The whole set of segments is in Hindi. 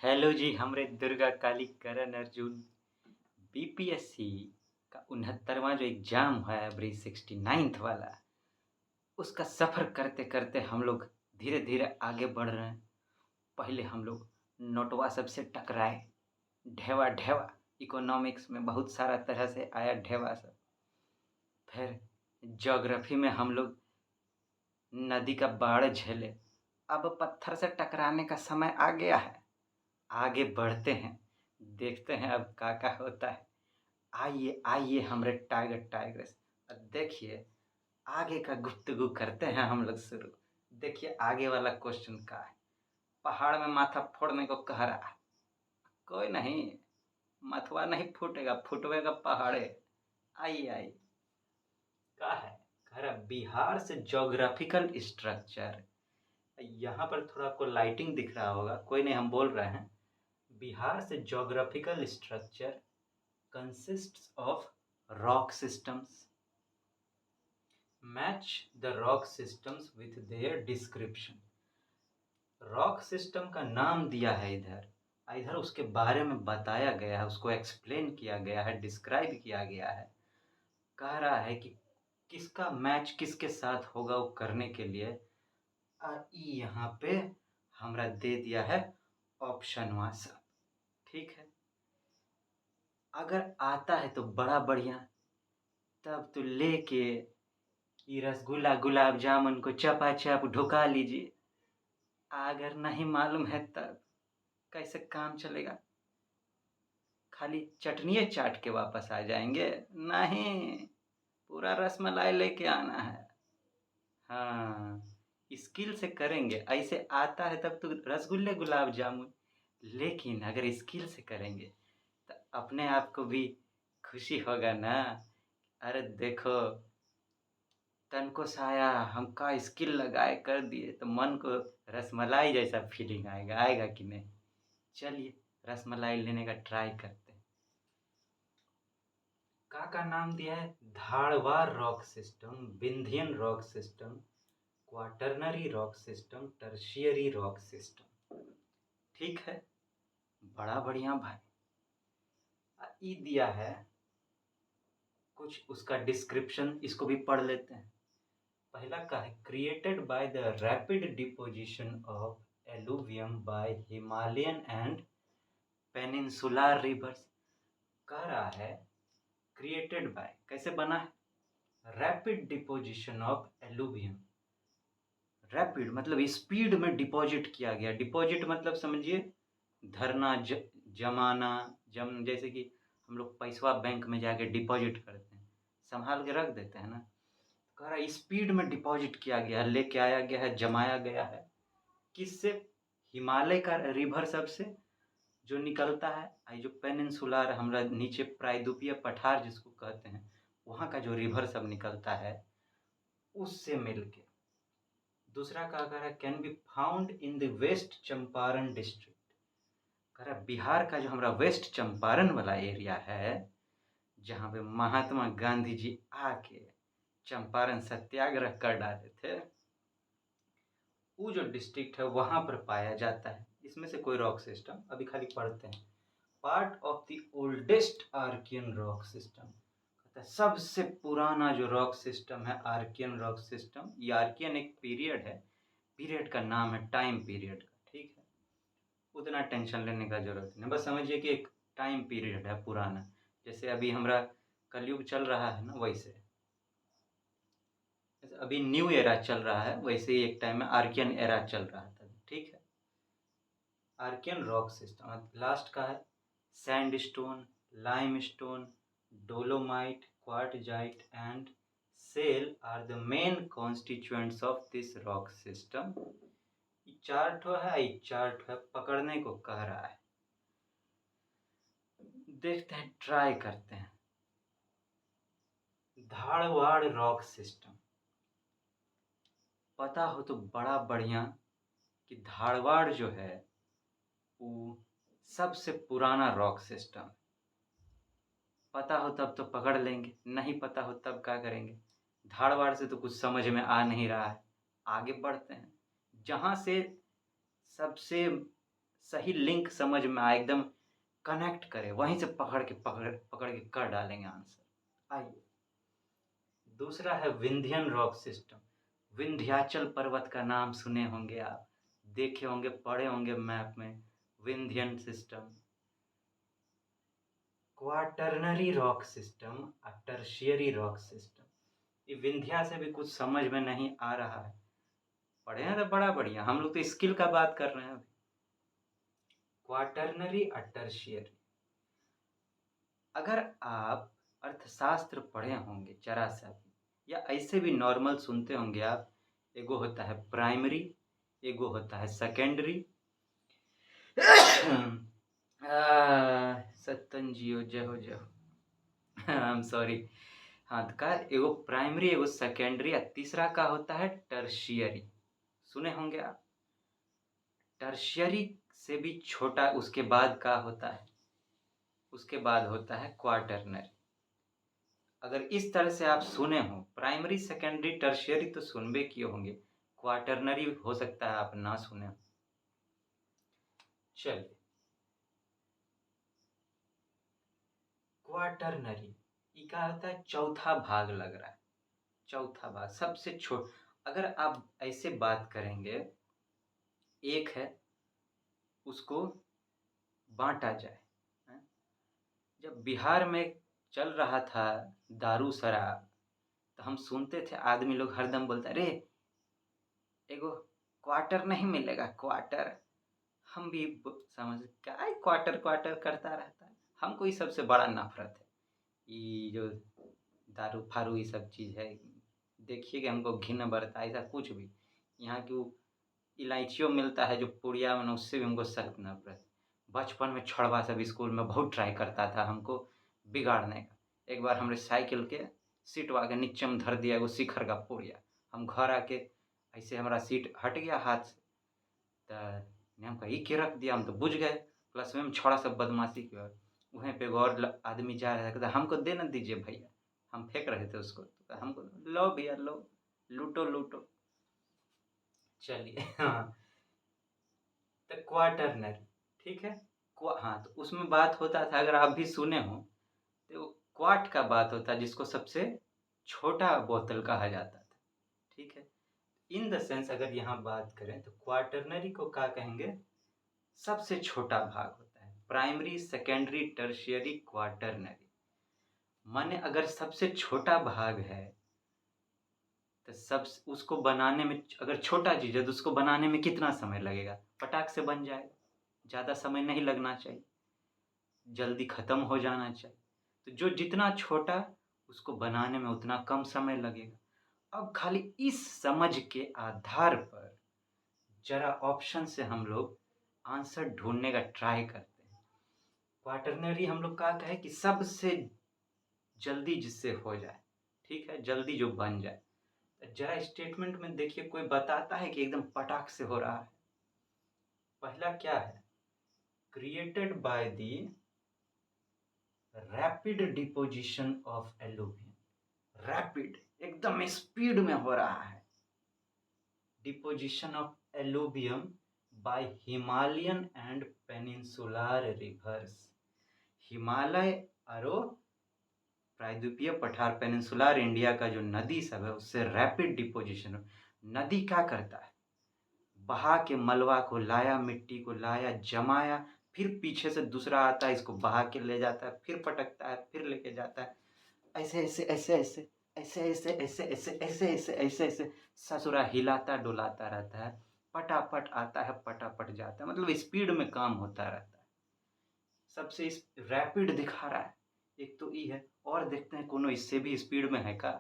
हेलो जी, हमरे दुर्गा काली करण अर्जुन बीपीएससी का 69वां जो एग्ज़ाम है अबरी 69th वाला, उसका सफ़र करते-करते हम लोग धीरे-धीरे आगे बढ़ रहे हैं। पहले हम लोग नोटवा सबसे टकराए, ढेवा-ढेवा इकोनॉमिक्स में बहुत सारा तरह से आया ढेवा सब। फिर ज्योग्राफ़ी में हम लोग नदी का बाढ़ झेले। अब पत्थर से टकराने का समय आ गया है। आगे बढ़ते हैं, देखते हैं अब क्या-क्या होता है। आइए, आइए हमरे टाइगर टाइग्रेस अब देखिए आगे का गुफ्तगू करते हैं हम लोग शुरू। देखिए आगे वाला क्वेश्चन क्या है? पहाड़ में माथा फोड़ने को कह रहा है। कोई नहीं, मथवा नहीं फूटेगा, फुटवेगा पहाड़े। आइए, आइए। क्या है? कह रहा बिहार से ज्योग्राफिकल स्ट्रक्चर। यहाँ पर थोड़ा आपको लाइटिंग दिख रहा होगा, कोई नहीं हम बोल रहे हैं। बिहार से geographical structure consists of rock systems. Match the rock systems with their description. Rock system का नाम दिया है इधर उसके बारे में बताया गया है, उसको एक्सप्लेन किया गया है, डिस्क्राइब किया गया है। कह रहा है कि किसका मैच किसके साथ होगा वो करने के लिए यहाँ पे हमरा दे दिया है ऑप्शन सब। ठीक है, अगर आता है तो बड़ा बढ़िया, तब तो लेके ये रसगुल्ला गुलाब जामुन को चपाचप ढुका लीजिए। अगर नहीं मालूम है तब कैसे काम चलेगा? खाली चटनी चाट के वापस आ जाएंगे? नहीं, पूरा रसमलाई लेके आना है। हाँ, स्किल से करेंगे। ऐसे आता है तब तो रसगुल्ले गुलाब जामुन, लेकिन अगर स्किल से करेंगे तो अपने आप को भी खुशी होगा ना। अरे देखो, तनको साया हमका स्किल लगाए कर दिए तो मन को रसमलाई जैसा फीलिंग आएगा कि नहीं? चलिए रसमलाई लेने का ट्राई करते हैं। का नाम दिया है? Dharwad rock system, Vindhyan rock system, quaternary rock system, tertiary rock system. ठीक है, बड़ा बढ़िया भाई। ई दिया है कुछ उसका डिस्क्रिप्शन, इसको भी पढ़ लेते हैं। पहला का है created by the rapid deposition of alluvium by Himalayan and peninsular rivers. कह रहा है क्रिएटेड बाय, कैसे बना है? Rapid deposition of alluvium. Rapid मतलब स्पीड में डिपॉजिट किया गया। डिपॉजिट मतलब समझिए धरना, जमाना, जैसे कि हम लोग पैसा बैंक में जाके डिपॉजिट करते हैं, संभाल के रख देते हैं ना। कह रहा स्पीड में डिपॉजिट किया गया है, लेके आया गया है, जमाया गया है। किससे? हिमालय का रिवर सबसे जो निकलता है, आई जो पेनिनसुलर हमरा नीचे प्रायद्वीपीय पठार जिसको कहते हैं, वहाँ का जो रिवर सब निकलता है उससे मिलके। दूसरा का कह रहा है can be found in the West Champaran district. कह रहा बिहार का जो हमारा वेस्ट चंपारण वाला एरिया है, जहाँ पे महात्मा गांधी जी आके चंपारण सत्याग्रह कर डाले थे, वो जो डिस्ट्रिक्ट है वहाँ पर पाया जाता है। इसमें से कोई रॉक सिस्टम अभी खाली पढ़ते हैं। Part of the oldest Archaean rock system. सबसे पुराना जो रॉक सिस्टम है आर्कियन रॉक सिस्टम। ये आर्कियन एक पीरियड है, पीरियड का नाम है, टाइम पीरियड का। ठीक है, उतना टेंशन लेने का जरूरत नहीं, बस समझिए कि एक टाइम पीरियड है पुराना। जैसे अभी हमारा कलयुग चल रहा है ना, वैसे अभी न्यू एरा चल रहा है, वैसे ही एक टाइम में आर्कियन एरा चल रहा था। ठीक है, आर्कियन रॉक सिस्टम। लास्ट का है sandstone, limestone, dolomite, quartzite and shale are the main constituents of this rock system. चार ठो है, चार ठो है, पकड़ने को कह रहा है। देखते हैं, ट्राई करते हैं। धारवाड़ रॉक सिस्टम पता हो तो बड़ा बढ़िया कि धारवाड़ जो है वो सबसे पुराना रॉक सिस्टम। पता हो तब तो पकड़ लेंगे, नहीं पता हो तब क्या करेंगे? धारवाड़ से तो कुछ समझ में आ नहीं रहा है, आगे बढ़ते हैं। जहाँ से सबसे सही लिंक समझ में आए, एकदम कनेक्ट करे, वहीं से पकड़ के कर डालेंगे आंसर। आइए, दूसरा है विंध्यन रॉक सिस्टम। विंध्याचल पर्वत का नाम सुने होंगे आप, देखे होंगे, पढ़े होंगे मैप में, Vindhyan system. Quaternary rock system और टर्शियरी रॉक सिस्टम। ये विंध्या से भी कुछ समझ में नहीं आ रहा है, पढ़े हैं तो बड़ा बढ़िया, हम लोग तो स्किल का बात कर रहे हैं अभी। क्वाटरनरी और टर्शियरी, अगर आप अर्थशास्त्र पढ़े होंगे जरा सा भी, या ऐसे भी नॉर्मल सुनते होंगे आप, एगो होता है प्राइमरी, एगो होता है सेकेंडरी। सत्तन जियो, जय हो जय हो। I am sorry. हाँ, तो का एगो प्राइमरी, एगो सेकेंडरी, और तीसरा का होता है टर्शियरी। सुने होंगे आप। टर्शियरी से भी छोटा उसके बाद का होता है, उसके बाद होता है क्वाटरनरी। अगर इस तरह से आप सुने हो, प्राइमरी सेकेंडरी टर्शियरी तो सुनबे किए होंगे, क्वाटरनरी हो सकता है आप ना सुने हो। चलिए, क्वाटरनरी ये क्या होता है, चौथा भाग लग रहा है, चौथा भाग सबसे छोट। अगर आप ऐसे बात करेंगे, एक है उसको बांटा जाए, हैं? जब बिहार में चल रहा था दारू शराब, तो हम सुनते थे आदमी लोग हरदम बोलता, अरे एगो क्वार्टर नहीं मिलेगा, क्वार्टर। हम भी समझ क्या है क्वार्टर क्वार्टर करता रहता है। हमको ये सबसे बड़ा नफरत है, ये जो दारू फारू ये सब चीज़ है, देखिए कि हमको घिन बरता है, ऐसा कुछ भी। यहाँ की वो इलायचियों मिलता है जो पुड़िया में, उससे भी हमको सख्त नफरत। बचपन में छड़वा सब स्कूल में बहुत ट्राई करता था हमको बिगाड़ने का। एक बार हमारे साइकिल के सीटवा के नीचे में धर दिया वो शिखर का पुड़िया। हम घर आके ऐसे हमारा सीट हट गया हाथ से, तो हमको ई के रख दिया, हम तो बुझ गए। प्लस में हम छोड़ा सब बदमाशी की और वहीं पे और आदमी जा रहा था, हमको दे न दीजिए भैया, हम फेंक रहे थे उसको, तो हमको लो भैया लो, लूटो लूटो। चलिए, हाँ, तो क्वाटरनरी, ठीक है। हाँ, तो उसमें बात होता था, अगर आप भी सुने हो, तो क्वाट का बात होता है जिसको सबसे छोटा बोतल कहा जाता था, ठीक है। इन द सेंस अगर यहाँ बात करें तो क्वाटरनरी को क्या कहेंगे, सबसे छोटा भाग होता है। प्राइमरी सेकेंडरी टर्शियरी क्वाटरनरी, माने अगर सबसे छोटा भाग है तो सब उसको बनाने में, अगर छोटा चीज़ है तो उसको बनाने में कितना समय लगेगा, पटाख से बन जाएगा, ज़्यादा समय नहीं लगना चाहिए, जल्दी ख़त्म हो जाना चाहिए। तो जो जितना छोटा उसको बनाने में उतना कम समय लगेगा। अब खाली इस समझ के आधार पर जरा ऑप्शन से हम लोग आंसर ढूंढने का ट्राई करते हैं। क्वाटरनरी हम लोग का है कि सबसे जल्दी जिससे हो जाए, ठीक है, जल्दी जो बन जाए। जरा स्टेटमेंट में देखिए, कोई बताता है कि एकदम पटाख से हो रहा है। पहला क्या है, created by the rapid deposition of aluminium. Rapid, एकदम स्पीड में हो रहा है, deposition of alluvium by Himalayan and peninsular rivers. Himalaya और प्रायद्वीपीय पठार पेनिनसुलर इंडिया का जो नदी सब है उससे रैपिड डिपोजिशन। नदी क्या करता है, बहा के मलबा को लाया, मिट्टी को लाया, जमाया, फिर पीछे से दूसरा आता है, इसको बहा के ले जाता है, फिर पटकता है, फिर लेके जाता है, ऐसे ऐसे ऐसे ऐसे ऐसे ऐसे ऐसे ऐसे ऐसे ऐसे ऐसे ऐसे ससुरा हिलाता डुलाता रहता है। पटापट आता है, पटापट जाता है, मतलब स्पीड में काम होता रहता है। सबसे इस रैपिड दिखा रहा है, एक तो ये है। और देखते हैं कोनो इससे भी स्पीड में है का,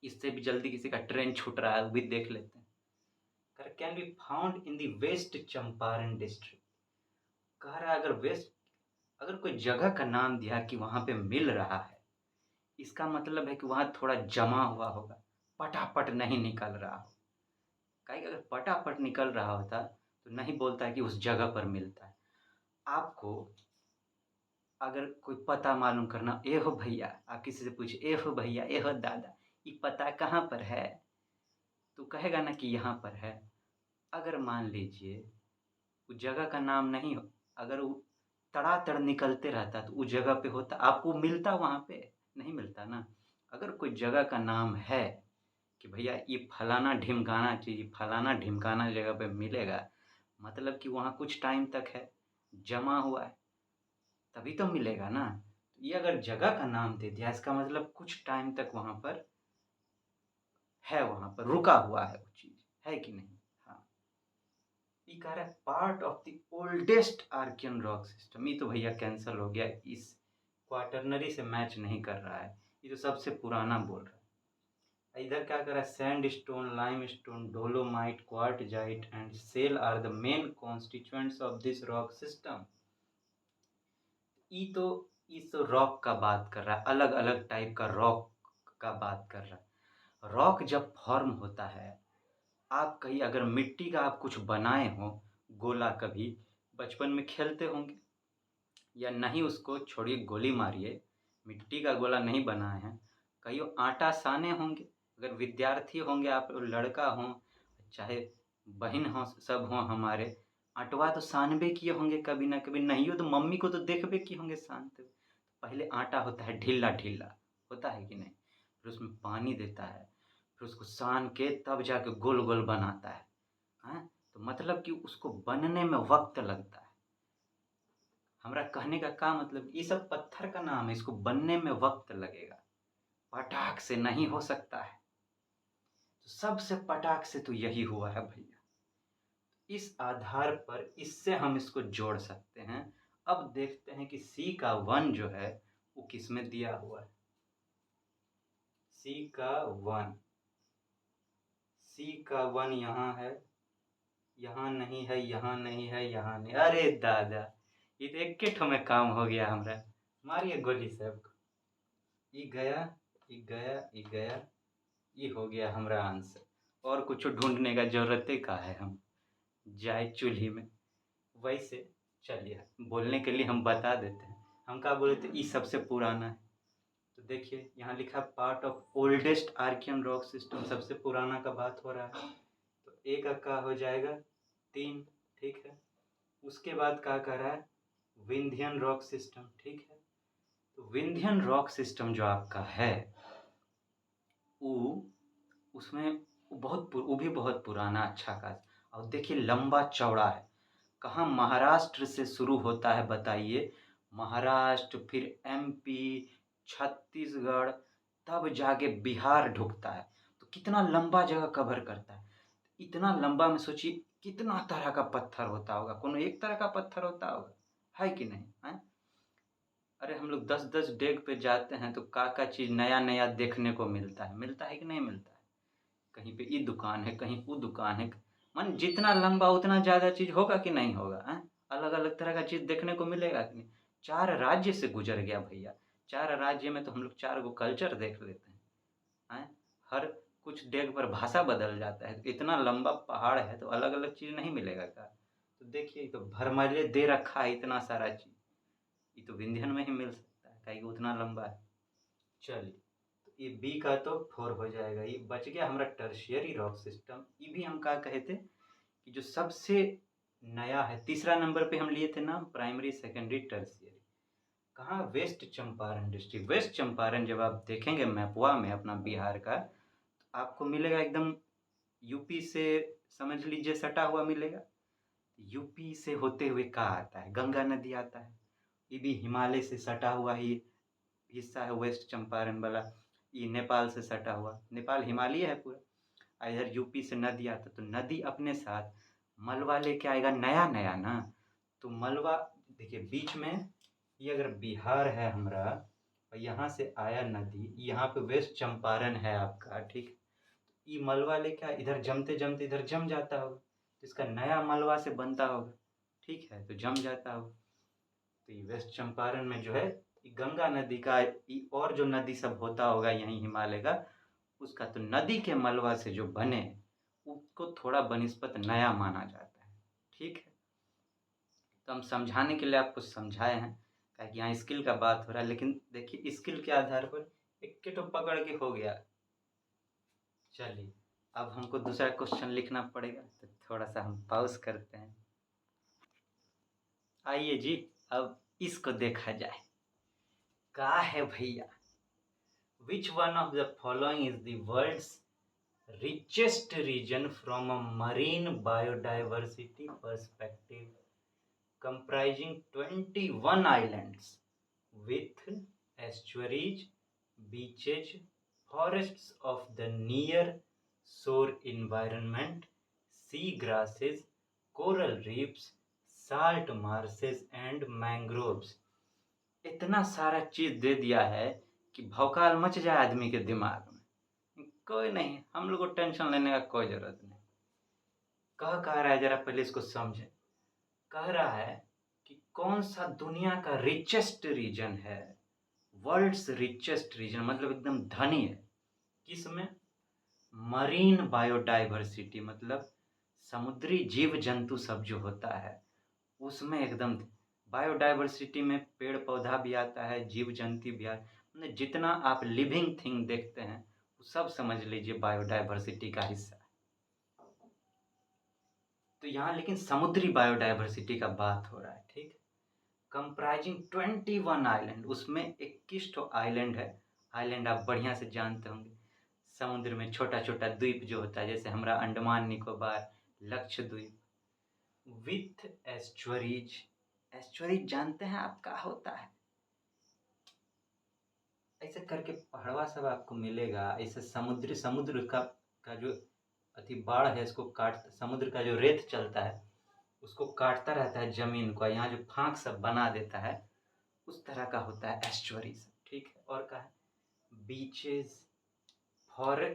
इससे भी जल्दी किसी का ट्रेन छूट रहा है, वो भी देख लेते हैं। Can be found in the West Champaran district. कह रहा है अगर वेस्ट, अगर कोई जगह का नाम दिया कि वहां पे मिल रहा है, इसका मतलब है कि वहां थोड़ा जमा हुआ होगा, पटापट नहीं निकल रहा हो। कहीं अगर पटापट निकल रहा होता तो नहीं बोलता है कि उस जगह पर मिलता है। आपको अगर कोई पता मालूम करना, ए हो भैया, आप किसी से पूछे, ए हो भैया, ए हो दादा, ये पता कहाँ पर है, तो कहेगा ना कि यहाँ पर है। अगर मान लीजिए उस जगह का नाम नहीं हो, अगर वो तड़ातड़ निकलते रहता तो उस जगह पे होता, आपको मिलता वहाँ पे? नहीं मिलता ना। अगर कोई जगह का नाम है कि भैया ये फलाना ढिमकाना चीज़, फलाना ढिमकाना जगह पे मिलेगा, मतलब कि वहाँ कुछ टाइम तक है, जमा हुआ है, तभी तो मिलेगा ना। ये अगर जगह का नाम दे दिया, इसका मतलब कुछ टाइम तक वहाँ पर है, वहाँ पर रुका हुआ है वो चीज़, है कि नहीं? हाँ। ये कह रहा है part of the oldest Archaean rock system. ये तो भैया कैंसिल हो गया, इस क्वाटरनरी से मैच नहीं कर रहा है, ये तो सबसे पुराना बोल रहा है। इधर क्या कर रहा है, sandstone, limestone, dolomite, quartzite and shale are the main constituents of this rock system. ये तो इस रॉक का बात कर रहा है, अलग अलग टाइप का रॉक का बात कर रहा है। रॉक जब फॉर्म होता है, आप कहीं अगर मिट्टी का आप कुछ बनाए हो गोला, कभी बचपन में खेलते होंगे या नहीं, उसको छोड़िए, गोली मारिए, मिट्टी का गोला नहीं बनाए हैं, कहीं आटा साने होंगे, अगर विद्यार्थी होंगे आप, लड़का हो चाहे बहन हो, सब हो हमारे, आटवा तो सानबे किए होंगे कभी ना कभी, नहीं हो तो मम्मी को तो देखबे किए होंगे सानते हुए। पहले आटा होता है ढीला ढीला, होता है कि नहीं, फिर उसमें पानी देता है, फिर उसको सान के तब जाके गोल गोल बनाता है। हाँ, तो मतलब कि उसको बनने में वक्त लगता है। हमारा कहने का मतलब, ये सब पत्थर का नाम है, इसको बनने में वक्त लगेगा, पटाख से नहीं हो सकता है। तो सबसे पटाख से तो यही हुआ है भैया। इस आधार पर इससे हम इसको जोड़ सकते हैं। अब देखते हैं कि सी का 1 जो है वो किस में दिया हुआ है। सी का 1, सी का 1 यहाँ है, यहाँ नहीं है, यहाँ नहीं है, यहाँ नहीं, अरे दादा, ये तो एक ठो में काम हो गया हमरा। मारिए गोली साहब को। ये गया, ये गया, ये गया, ये हो गया हमरा आंसर। और कुछ ढूंढने का जरूरत का है, हम जाए चूल्ही में। वैसे चलिए, बोलने के लिए हम बता देते हैं, हम क्या बोले थे, ये सबसे पुराना है। तो देखिए यहाँ लिखा part of oldest Archaean rock system, सबसे पुराना का बात हो रहा है, तो एक का हो जाएगा 3, ठीक है। उसके बाद क्या कह रहा है, विंध्यन रॉक सिस्टम, ठीक है। तो विंध्यन रॉक सिस्टम जो आपका है वो, उसमें वो भी बहुत पुराना, अच्छा खासा, और देखिए लंबा चौड़ा है। कहाँ, महाराष्ट्र से शुरू होता है बताइए, महाराष्ट्र, फिर एमपी, छत्तीसगढ़, तब जाके बिहार ढुकता है। तो कितना लंबा जगह कवर करता है। इतना लंबा में सोचिए कितना तरह का पत्थर होता होगा, कोनो एक तरह का पत्थर होता होगा, है कि नहीं है? अरे हम लोग 10-10 डेग पे जाते हैं तो का चीज़ नया नया देखने को मिलता है कि नहीं मिलता है? कहीं पे ये दुकान है, कहीं वो दुकान है, मन जितना लंबा उतना ज़्यादा चीज़ होगा कि नहीं होगा, हैं? अलग अलग तरह का चीज़ देखने को मिलेगा कि नहीं? 4 राज्य से गुजर गया भैया, 4 राज्य में तो हम लोग 4 गो कल्चर देख लेते हैं। हर कुछ डेग पर भाषा बदल जाता है, तो इतना लंबा पहाड़ है तो अलग अलग चीज़ नहीं मिलेगा क्या? तो देखिए तो भरमाले दे रखा है इतना सारा चीज़, ये तो विंध्यन में ही मिल सकता है, काहे कि उतना लंबा है। चलिए, तो ये बी का तो 4 हो जाएगा। ये बच गया हमारा टर्शियरी रॉक सिस्टम। ये भी हम क्या कहे थे कि जो सबसे नया है, तीसरा नंबर पे हम लिए थे नाम, प्राइमरी, सेकेंडरी, टर्शियरी। कहाँ, वेस्ट चंपारण डिस्ट्रिक्ट। वेस्ट चंपारण जब आप देखेंगे मैपवा में अपना बिहार का, तो आपको मिलेगा एकदम यूपी से, समझ लीजिए सटा हुआ मिलेगा। यूपी से होते हुए कहाँ आता है, गंगा नदी आता है। ये भी हिमालय से सटा हुआ ही हिस्सा है वेस्ट चंपारण वाला। ये नेपाल से सटा हुआ, नेपाल हिमालय है पूरा। इधर यूपी से नदी आता, तो नदी अपने साथ मलबा लेके आएगा नया नया ना। तो मलबा देखिए बीच में, ये अगर बिहार है हमारा और यहाँ से आया नदी, यहाँ पे वेस्ट चंपारण है आपका, ठीक। ये मलबा लेके इधर जमते जमते इधर जम जाता होगा, तो इसका नया मलबा से बनता होगा, ठीक है, तो जम जाता होगा। तो ये वेस्ट चंपारण में जो है, ये गंगा नदी का, ये और जो नदी सब होता होगा यहीं हिमालय का, उसका तो नदी के मलबा से जो बने उसको थोड़ा बनिस्पत नया माना जाता है, ठीक है। तो हम समझाने के लिए आपको समझाए हैं, कि यहाँ स्किल का बात हो रहा है, लेकिन देखिए स्किल के आधार पर एक तो पकड़ के हो गया। चलिए, अब हमको दूसरा क्वेश्चन लिखना पड़ेगा, तो थोड़ा सा हम पॉज करते हैं। आइए जी, अब इसको देखा जाए। का है भैया, which one of the following is the world's richest region from a marine biodiversity perspective, comprising 21 islands with estuaries, beaches, forests of the near shore environment, sea grasses, coral reefs, salt marshes and mangroves। इतना सारा चीज दे दिया है कि भौकाल मच जाए आदमी के दिमाग में। कोई नहीं, हम लोग को टेंशन लेने का कोई जरूरत नहीं। कह रहा है, जरा पहले इसको समझे। कह रहा है कि कौन सा दुनिया का रिचेस्ट रीजन है, वर्ल्ड्स रिचेस्ट रीजन, मतलब एकदम धनी है। किसमें? मरीन बायोडाइवर्सिटी, मतलब समुद्री जीव जंतु सब जो होता है उसमें एकदम। बायोडाइवर्सिटी में पेड़ पौधा भी आता है, जीव जंतु भी आता है, मतलब जितना आप लिविंग थिंग देखते हैं सब समझ लीजिए बायोडाइवर्सिटी का हिस्सा है। तो यहाँ लेकिन समुद्री बायोडाइवर्सिटी का बात हो रहा है, ठीक। कंप्राइजिंग 21 आइलैंड, उसमें 21 ठो आइलैंड है। आइलैंड आप बढ़िया से जानते होंगे, समुद्र में छोटा छोटा द्वीप जो होता है, जैसे हमारा अंडमान निकोबार, लक्षद्वीप। विथ एस्चुअरीज, एस्चुअरीज जानते हैं आप क्या होता है? ऐसे करके पहाड़वा सब आपको मिलेगा, ऐसे समुद्र का जो अति बाढ़ है, इसको काट, समुद्र का जो रेत चलता है उसको काटता रहता है जमीन को, यहाँ जो फांक सब बना देता है उस तरह का होता है एस्चुअरीज, ठीक है। और क्या है? बीचेस,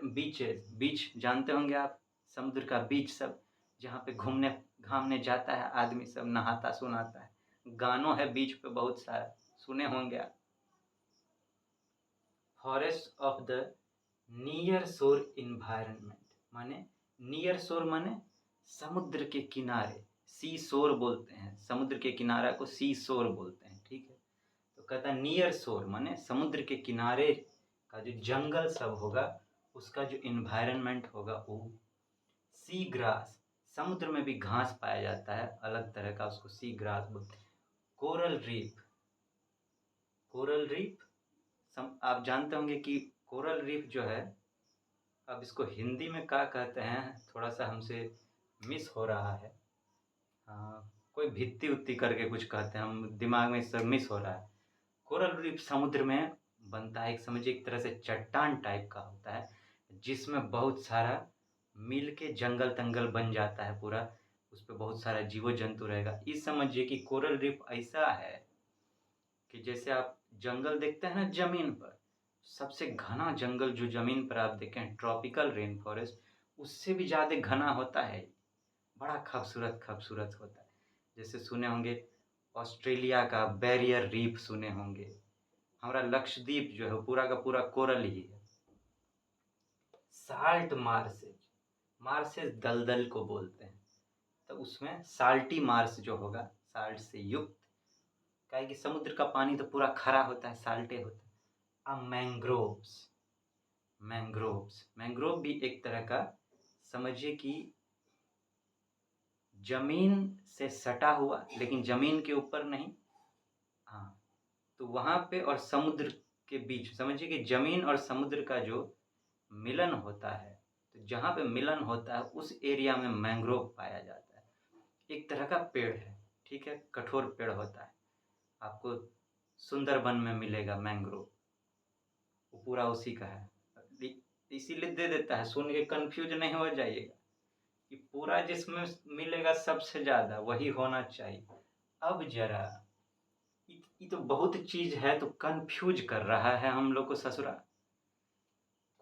बीचेस, बीच जानते होंगे आप, समुद्र का बीच सब, जहाँ पे घूमने घामने जाता है आदमी सब, नहाता सुनाता है, गानों है बीच पे बहुत सारा, सुने होंगे आप। फॉरेस्ट ऑफ द नियर शोर इन्वायरमेंट, माने नियर शोर माने समुद्र के किनारे, सी शोर बोलते हैं, समुद्र के किनारा को सी शोर बोलते हैं, ठीक है। तो कहता है नियर शोर माने समुद्र के किनारे का जो जंगल सब होगा उसका जो इन्वायरमेंट होगा वो। सी ग्रास, समुद्र में भी घास पाया जाता है अलग तरह का, उसको सी ग्रास बोलते हैं। कोरल रीफ, कोरल रीफ आप जानते होंगे कि कोरल रीफ जो है, अब इसको हिंदी में क्या कहते हैं, थोड़ा सा हमसे मिस हो रहा है। कोई भित्ती उत्ती करके कुछ कहते हैं, हम दिमाग में इस तरह मिस हो रहा है। कोरल रीफ समुद्र में बनता है, एक समझिए एक तरह से चट्टान टाइप का होता है, जिसमें बहुत सारा मिल के जंगल तंगल बन जाता है पूरा, उस पर बहुत सारा जीव जंतु रहेगा। इस समझिए कि कोरल रीफ ऐसा है कि जैसे आप जंगल देखते हैं ना जमीन पर, सबसे घना जंगल जो जमीन पर आप देखें, ट्रॉपिकल रेन फॉरेस्ट, उससे भी ज़्यादा घना होता है, बड़ा खूबसूरत खूबसूरत होता है। जैसे सुने होंगे ऑस्ट्रेलिया का बैरियर रीफ, सुने होंगे। हमारा लक्षद्वीप जो है पूरा का पूरा कोरल ही है। साल्ट मार्सेज, मार्सेज दलदल को बोलते हैं, तो उसमें साल्टी मार्स जो होगा, साल्ट से युक्त, क्या है कि समुद्र का पानी तो पूरा खरा होता है, साल्टे होता है। अब मैंग्रोव्स, मैंग्रोव्स, मैंग्रोव भी एक तरह का समझिए कि जमीन से सटा हुआ, लेकिन जमीन के ऊपर नहीं, हाँ, तो वहाँ पे और समुद्र के बीच, समझिए कि जमीन और समुद्र का जो मिलन होता है, तो जहाँ पे मिलन होता है उस एरिया में मैंग्रोव पाया जाता है। एक तरह का पेड़ है, ठीक है, कठोर पेड़ होता है, आपको सुंदरबन में मिलेगा मैंग्रोव, वो पूरा उसी का है। इसीलिए दे देता है, सुन के कंफ्यूज नहीं हो जाइएगा कि पूरा जिसमें मिलेगा सबसे ज़्यादा वही होना चाहिए। अब जरा ये तो बहुत चीज है, तो कंफ्यूज कर रहा है हम लोग को ससुरा।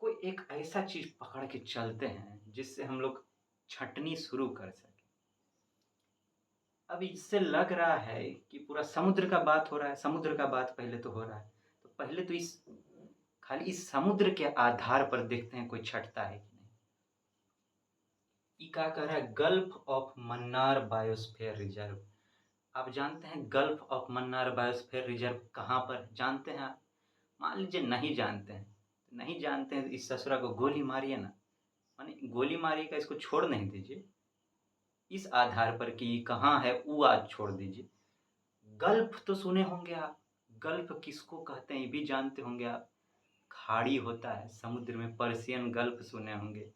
कोई एक ऐसा चीज पकड़ के चलते हैं जिससे हम लोग छटनी शुरू कर सके। अब इससे लग रहा है कि पूरा समुद्र का बात हो रहा है, समुद्र का बात पहले तो हो रहा है, तो पहले तो इस खाली इस समुद्र के आधार पर देखते हैं कोई छटता है कि नहीं। ये क्या कह रहा है? Gulf of Mannar biosphere reserve. आप जानते हैं gulf of Mannar biosphere reserve कहाँ पर, जानते हैं आप? मान लीजिए नहीं जानते हैं, नहीं जानते हैं, इस ससुरा को गोली मारिए ना, माने गोली मारिएगा, इसको छोड़ नहीं दीजिए। इस आधार पर कि कहाँ है वो आज छोड़ दीजिए। गल्फ तो सुने होंगे आप, गल्फ किसको कहते हैं ये भी जानते होंगे आप। खाड़ी होता है समुद्र में, पर्शियन गल्फ सुने होंगे।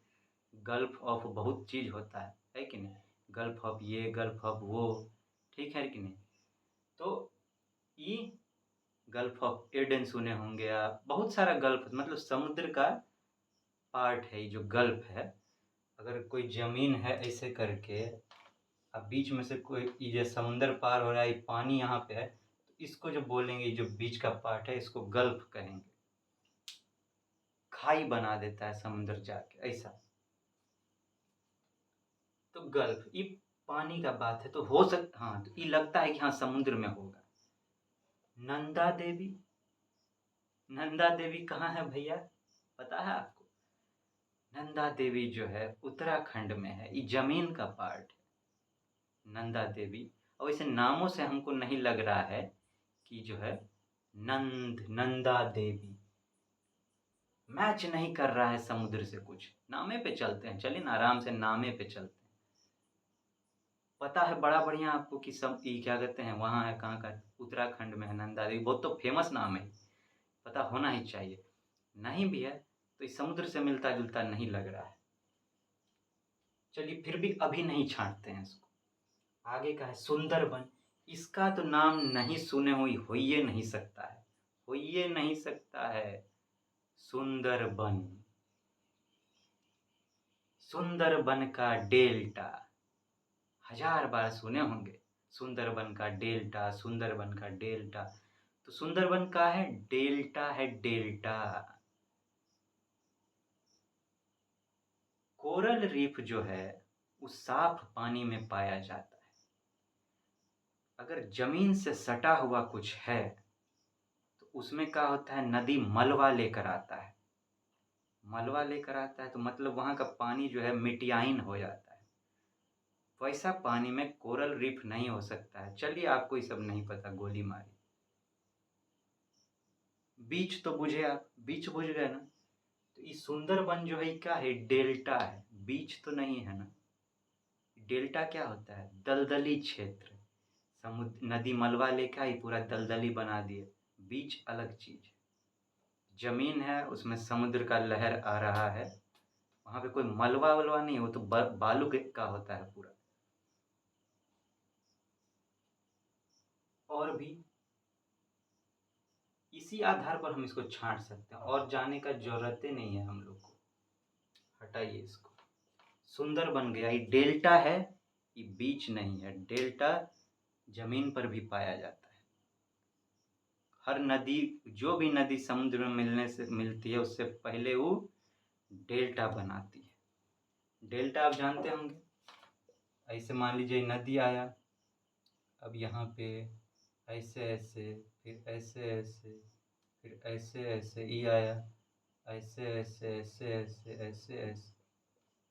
गल्फ ऑफ बहुत चीज़ होता है कि नहीं। गल्फ ऑफ ये, गल्फ ऑफ वो, ठीक है कि नहीं। तो ये गल्फ ऑफ एडन सुने होंगे आप। बहुत सारा गल्फ, मतलब समुद्र का पार्ट है ये जो गल्फ है। अगर कोई ज़मीन है ऐसे करके, अब बीच में से कोई ये समुंदर पार हो रहा है, ये पानी यहाँ पे है, तो इसको जो बोलेंगे, जो बीच का पार्ट है, इसको गल्फ कहेंगे। खाई बना देता है समुंदर जाके ऐसा। तो गल्फ ये पानी का बात है, तो हो सकता, हाँ, तो ये लगता है कि हाँ समुद्र में होगा। नंदा देवी, नंदा देवी कहाँ है भैया, पता है आपको। नंदा देवी जो है उत्तराखंड में है, ये जमीन का पार्ट है नंदा देवी। और इसे नामों से हमको नहीं लग रहा है कि जो है नंदा देवी मैच नहीं कर रहा है समुद्र से। कुछ नामे पे चलते हैं, चलिए ना आराम से नामे पे चलते हैं। पता है बड़ा बढ़िया आपको कि सब ये क्या कहते हैं, वहाँ है, कहाँ का, उत्तराखंड में है नंदा देवी। बहुत तो फेमस नाम है, पता होना ही चाहिए। नहीं भी है तो इस समुद्र से मिलता जुलता नहीं लग रहा है। चलिए फिर भी अभी नहीं छांटते हैं इसको। आगे का है सुंदरबन। इसका तो नाम नहीं सुने हुई हो ही नहीं सकता है, हो ही नहीं सकता है। सुंदरबन, सुंदरबन का डेल्टा, 1000 बार सुने होंगे। सुंदरबन का डेल्टा, सुंदरबन का डेल्टा। तो सुंदरबन का है डेल्टा, है डेल्टा। कोरल रीफ जो है वो साफ पानी में पाया जाता है। अगर जमीन से सटा हुआ कुछ है तो उसमें क्या होता है, नदी मलबा लेकर आता है। मलबा लेकर आता है तो मतलब वहाँ का पानी जो है मिटियाइन हो जाता है। वैसा पानी में कोरल रीफ नहीं हो सकता है। चलिए आपको ये सब नहीं पता, गोली मारी। बीच तो बुझे आप, बीच बुझ गए ना। तो ये सुंदरबन जो है क्या है, डेल्टा है, बीच तो नहीं है ना। डेल्टा क्या होता है, दलदली क्षेत्र। समुद्र नदी मलबा लेकर आई, पूरा दलदली बना दिए। बीच अलग चीज, जमीन है उसमें समुद्र का लहर आ रहा है, वहां पे कोई मलबा वलबा नहीं, वो तो बालू का होता है पूरा। और भी इसी आधार पर हम इसको छांट सकते हैं, और जाने का जरूरत ही नहीं है हम लोग को। हटाइए इसको। सुंदर बन गया, ये डेल्टा है, ये बीच नहीं है। डेल्टा जमीन पर भी पाया जाता है। हर नदी, जो भी नदी समुद्र में मिलती है उससे पहले वो डेल्टा बनाती है। डेल्टा आप जानते होंगे। ऐसे मान लीजिए नदी आया, अब यहाँ पे ऐसे ऐसे, फिर ऐसे ऐसे, फिर ऐसे ऐसे, ये आया, ऐसे ऐसे ऐसे ऐसे ऐसे ऐसे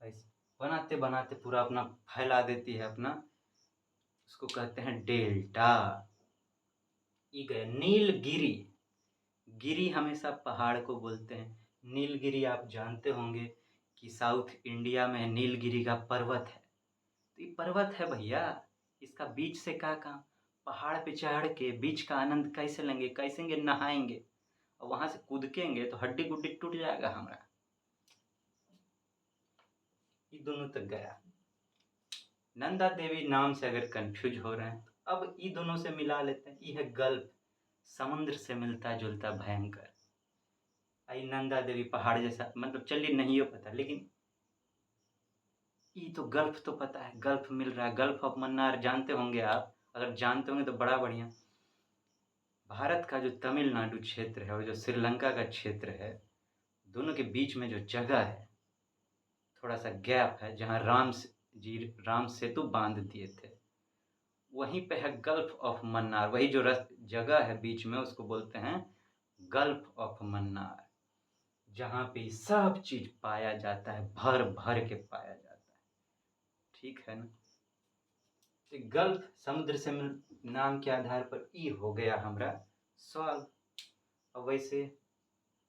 ऐसे, बनाते बनाते पूरा अपना फैला देती है अपना। उसको कहते हैं डेल्टा। ये गए नीलगिरी। गिरी हमेशा पहाड़ को बोलते हैं। नीलगिरी आप जानते होंगे कि साउथ इंडिया में नीलगिरी का पर्वत है। तो ये पर्वत है भैया, इसका बीच से क्या काम। पहाड़ पे चढ़ के बीच का आनंद कैसे लेंगे, कैसे नहाएंगे, और वहां से कूदकेंगे तो हड्डी गुड्डी टूट जाएगा हमारा। ये दोनों तक गया। नंदा देवी नाम से अगर कंफ्यूज हो रहे हैं तो अब ये दोनों से मिला लेते हैं। ये है गल्फ, समुद्र से मिलता जुलता भयंकर। आई नंदा देवी पहाड़ जैसा, मतलब चलिए नहीं हो पता, लेकिन ये तो गल्फ तो पता है, गल्फ मिल रहा है। गल्फ ऑफ मन्नार जानते होंगे आप, अगर जानते होंगे तो बड़ा बढ़िया। भारत का जो तमिलनाडु क्षेत्र है और जो श्रीलंका का क्षेत्र है, दोनों के बीच में जो जगह है, थोड़ा सा गैप है, जहाँ राम सेतु बांध दिए थे, वहीं पे है गल्फ ऑफ मन्नार। वही जो जगह है बीच में, उसको बोलते हैं गल्फ ऑफ मन्नार, जहाँ पे सब चीज पाया जाता है, भर भर के पाया जाता है। ठीक है ना। तो गल्फ समुद्र से नाम के आधार पर ई हो गया हमारा सॉल्व। अब वैसे,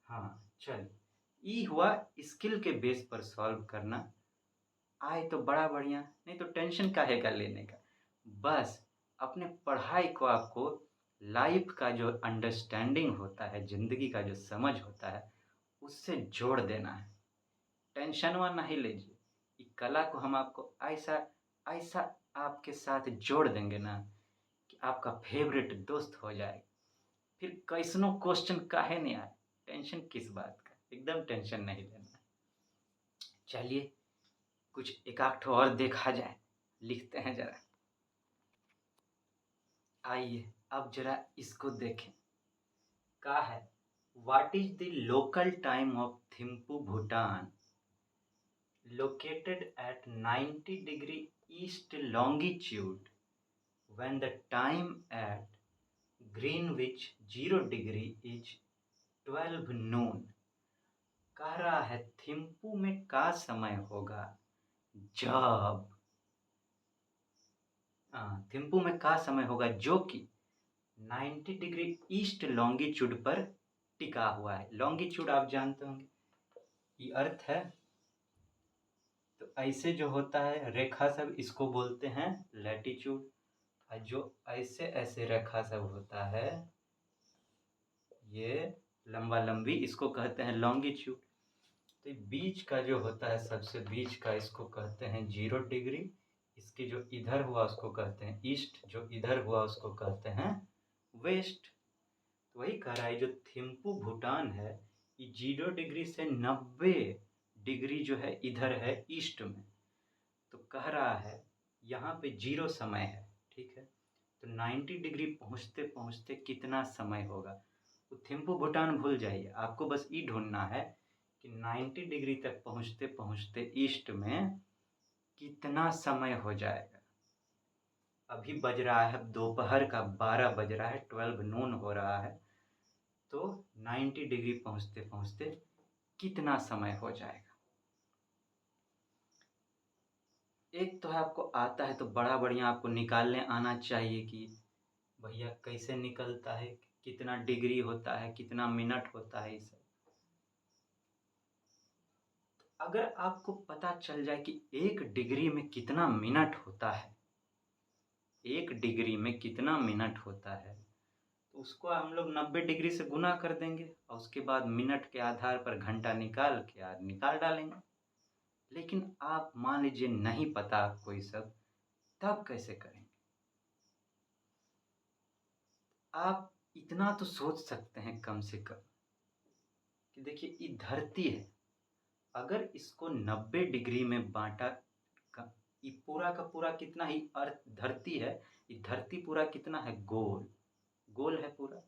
हाँ चल, ई हुआ स्किल के बेस पर सॉल्व करना। आए तो बड़ा बढ़िया, नहीं तो टेंशन काहे का लेने का। बस अपने पढ़ाई को आपको लाइफ का जो अंडरस्टैंडिंग होता है, ज़िंदगी का जो समझ होता है, उससे जोड़ देना है। टेंशनवा नहीं लीजिए, ये कला को हम आपको ऐसा ऐसा आपके साथ जोड़ देंगे ना कि आपका फेवरेट दोस्त हो जाएगा। फिर कैसनो क्वेश्चन काहे नहीं आए, टेंशन किस बात का, एकदम टेंशन नहीं लेना। चलिए कुछ एक आध ठो और देखा जाए, लिखते हैं जरा। आइए अब जरा इसको देखें। का है what is the local time of Thimphu Bhutan located at 90 degree east longitude when the time at Greenwich 0 degree is 12 noon। कह रहा है थिम्पू में का समय होगा जब थिम्पू में का समय होगा जो कि 90 डिग्री ईस्ट लॉन्गिट्यूड पर टिका हुआ है। लॉन्गिट्यूड आप जानते होंगे, ये अर्थ है। तो ऐसे जो होता है रेखा सब, इसको बोलते हैं लैटिट्यूड, और जो ऐसे ऐसे रेखा सब होता है ये लंबा लंबी, इसको कहते हैं लॉन्गिट्यूड। तो बीच का जो होता है सबसे बीच का, इसको कहते हैं 0 डिग्री। इसके जो इधर हुआ उसको कहते हैं ईस्ट, जो इधर हुआ उसको कहते हैं वेस्ट। तो वही कह रहा है जो थिम्पू भूटान है ये 0 डिग्री से 90 डिग्री जो है इधर है ईस्ट में। तो कह रहा है यहाँ पे 0 समय है, ठीक है। तो 90 डिग्री पहुँचते पहुँचते कितना समय होगा, तो थिम्पू भूटान भूल जाइए, आपको बस ये ढूंढना है कि 90 डिग्री तक पहुँचते पहुँचते ईस्ट में कितना समय हो जाएगा। अभी बज रहा है दोपहर का 12 बज रहा है, 12 नून हो रहा है। तो 90 डिग्री पहुँचते पहुँचते कितना समय हो जाएगा। एक तो है आपको आता है तो बड़ा बढ़िया आपको निकालने आना चाहिए कि भैया कैसे निकलता है, कितना डिग्री होता है, कितना मिनट होता है, इसे अगर आपको पता चल जाए कि 1 डिग्री में कितना मिनट होता है, 1 डिग्री में कितना मिनट होता है, तो उसको हम लोग 90 डिग्री से गुना कर देंगे और उसके बाद मिनट के आधार पर घंटा निकाल के निकाल डालेंगे। लेकिन आप मान लीजिए नहीं पता आपको ये सब, तब कैसे करेंगे। आप इतना तो सोच सकते हैं कम से कम कि देखिए ये धरती है, अगर इसको 90 डिग्री में बांटा, ये पूरा का पूरा कितना ही अर्थ धरती है, ये धरती पूरा कितना है, गोल गोल है पूरा।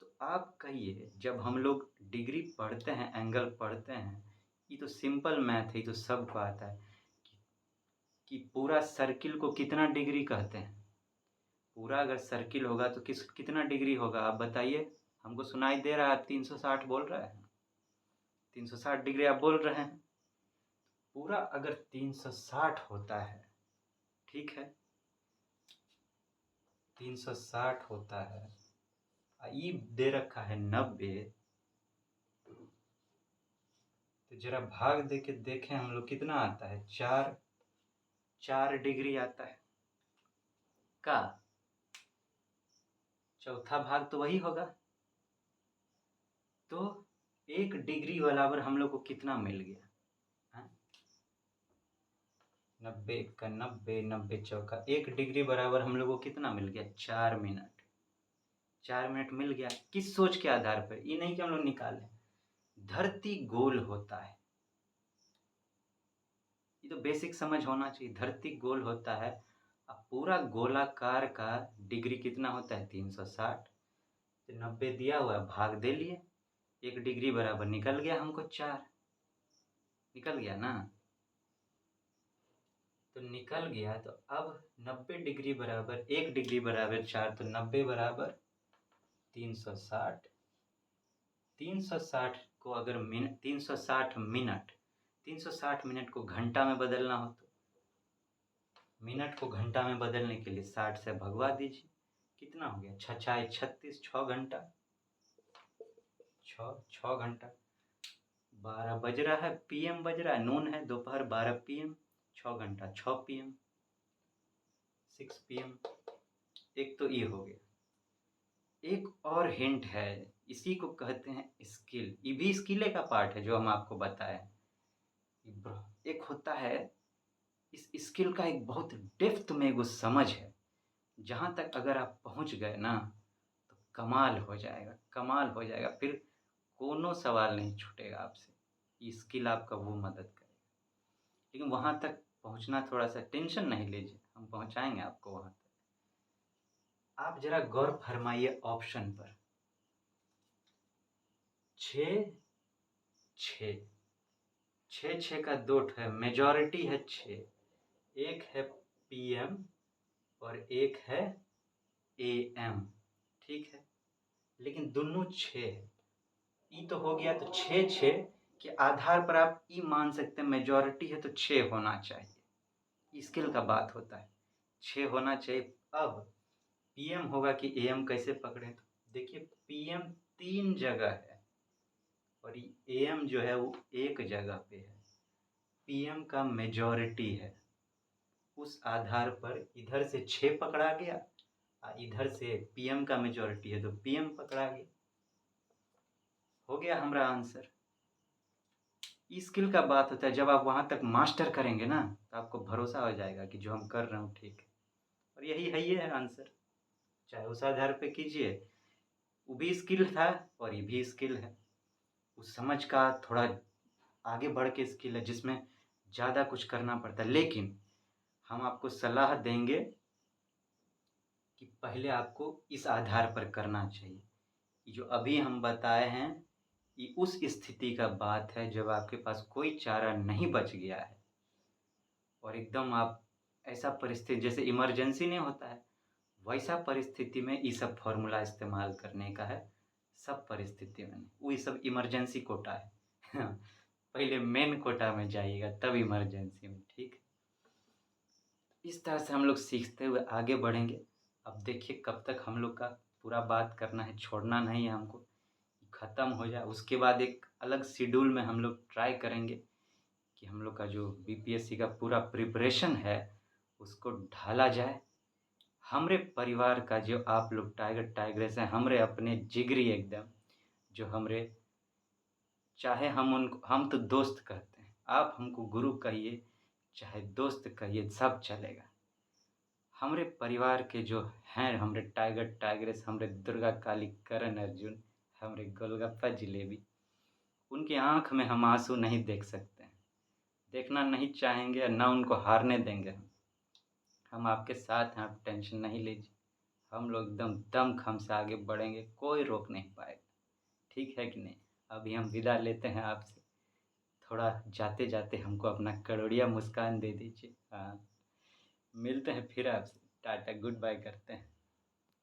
तो आप कहिए जब हम लोग डिग्री पढ़ते हैं, एंगल पढ़ते हैं, ये तो सिंपल मैथ है, ये तो सबको आता है कि पूरा सर्किल को कितना डिग्री कहते हैं। पूरा अगर सर्किल होगा तो कितना डिग्री होगा आप बताइए। हमको सुनाई दे रहा है आप 360 बोल रहे हैं, 360 डिग्री आप बोल रहे हैं। पूरा अगर 360 होता है, ठीक है, 360 होता है, ये दे रखा है 90, तो जरा भाग दे के देखें हम लोग कितना आता है, 4 डिग्री आता है का चौथा भाग तो वही होगा। तो 1 डिग्री बराबर हम लोग को कितना मिल गया, 90 का 90, 90 चौका, 1 डिग्री बराबर हम लोग को कितना मिल गया, 4 मिनट। 4 मिनट मिल गया किस सोच के आधार पर, ये नहीं कि हम लोग निकालें, धरती गोल होता है, ये तो बेसिक समझ होना चाहिए। धरती गोल होता है, अब पूरा गोलाकार का डिग्री कितना होता है, 360। तो 90 दिया हुआ है, भाग दे लिए, 1 डिग्री बराबर निकल गया हमको 4, निकल गया ना। तो निकल गया, तो अब 90 डिग्री बराबर 1 डिग्री बराबर 4, तो 90 बराबर 360। 360 को अगर 360 मिनट, 360 मिनट को घंटा में बदलना हो तो मिनट को घंटा में बदलने के लिए 60 से भगवा दीजिए, कितना हो गया, 6×6 = 36, 6 घंटा, 6 घंटा। 12 बज रहा है, PM बज रहा है, नून है, दोपहर 12 PM, 6 घंटा, 6 PM, 6 PM। एक तो ये हो गया। एक और हिंट है, इसी को कहते हैं स्किल। ये भी स्किल का पार्ट है जो हम आपको बताए। एक होता है, इस स्किल का एक बहुत डेप्थ में वो समझ है, जहाँ तक अगर आप पहुँच गए ना तो कमाल हो जाएगा, कमाल हो जाएगा। फिर कोनो सवाल नहीं छूटेगा आपसे। ये स्किल आपका वो मदद करेगा। लेकिन वहाँ तक पहुँचना, थोड़ा सा टेंशन नहीं लीजिए, हम पहुँचाएंगे आपको वहाँ तक। आप जरा गौर फरमाइए ऑप्शन पर। 6 6 6 का 2 है, मेजॉरिटी है 6। एक है पीएम और एक है एएम, ठीक है। लेकिन दोनों 6 है। ई तो हो गया, तो 6 के आधार पर आप ई मान सकते हैं मेजॉरिटी है तो 6 होना चाहिए। स्किल का बात होता है, 6 होना चाहिए। अब पीएम होगा कि एएम कैसे पकड़े, तो देखिए पीएम 3 जगह है और एएम जो है वो एक जगह पे है। पीएम का मेजॉरिटी है, उस आधार पर इधर से 6 पकड़ा गया और इधर से पीएम का मेजॉरिटी है तो पीएम पकड़ा गया। हो गया हमारा आंसर। स्किल का बात होता है, जब आप वहाँ तक मास्टर करेंगे ना तो आपको भरोसा हो जाएगा कि जो हम कर रहे हूँ ठीक है। और यही है, ये है आंसर। चाहे उस आधार पे कीजिए, वो भी स्किल था और ये भी स्किल है। उस समझ का थोड़ा आगे बढ़ के स्किल है जिसमें ज़्यादा कुछ करना पड़ता है। लेकिन हम आपको सलाह देंगे कि पहले आपको इस आधार पर करना चाहिए। जो अभी हम बताए हैं ये उस स्थिति का बात है जब आपके पास कोई चारा नहीं बच गया है और एकदम आप ऐसा परिस्थिति जैसे इमरजेंसी नहीं होता है, वैसा परिस्थिति में ये सब फॉर्मूला इस्तेमाल करने का है। सब परिस्थिति में नहीं, वो ये सब इमरजेंसी कोटा है। पहले मेन कोटा में जाइएगा तब इमरजेंसी में, ठीक है। इस तरह से हम लोग सीखते हुए आगे बढ़ेंगे। अब देखिए कब तक हम लोग का पूरा बात करना है, छोड़ना नहीं है हमको। ख़त्म हो जाए उसके बाद एक अलग शेड्यूल में हम लोग ट्राई करेंगे कि हम लोग का जो बीपीएससी का पूरा प्रिपरेशन है उसको ढाला जाए। हमरे परिवार का जो आप लोग टाइगर टाइग्रेस हैं, हमरे अपने जिगरी एकदम, जो हमरे, चाहे हम तो दोस्त कहते हैं, आप हमको गुरु कहिए चाहे दोस्त कहिए, सब चलेगा। हमरे परिवार के जो हैं, हमरे टाइगर टाइग्रेस, हमरे दुर्गा काली करण अर्जुन, हमरे गोलगप्पा जिलेबी, उनकी आँख में हम आंसू नहीं देख सकते हैं, देखना नहीं चाहेंगे, ना उनको हारने देंगे। हम आपके साथ हैं, आप टेंशन नहीं लीजिए। हम लोग एकदम दमखम से आगे बढ़ेंगे, कोई रोक नहीं पाएगा, ठीक है कि नहीं। अभी हम विदा लेते हैं आपसे। थोड़ा जाते जाते हमको अपना करोड़िया मुस्कान दे दीजिए। हाँ, मिलते हैं फिर आपसे। टाटा गुड बाय करते हैं।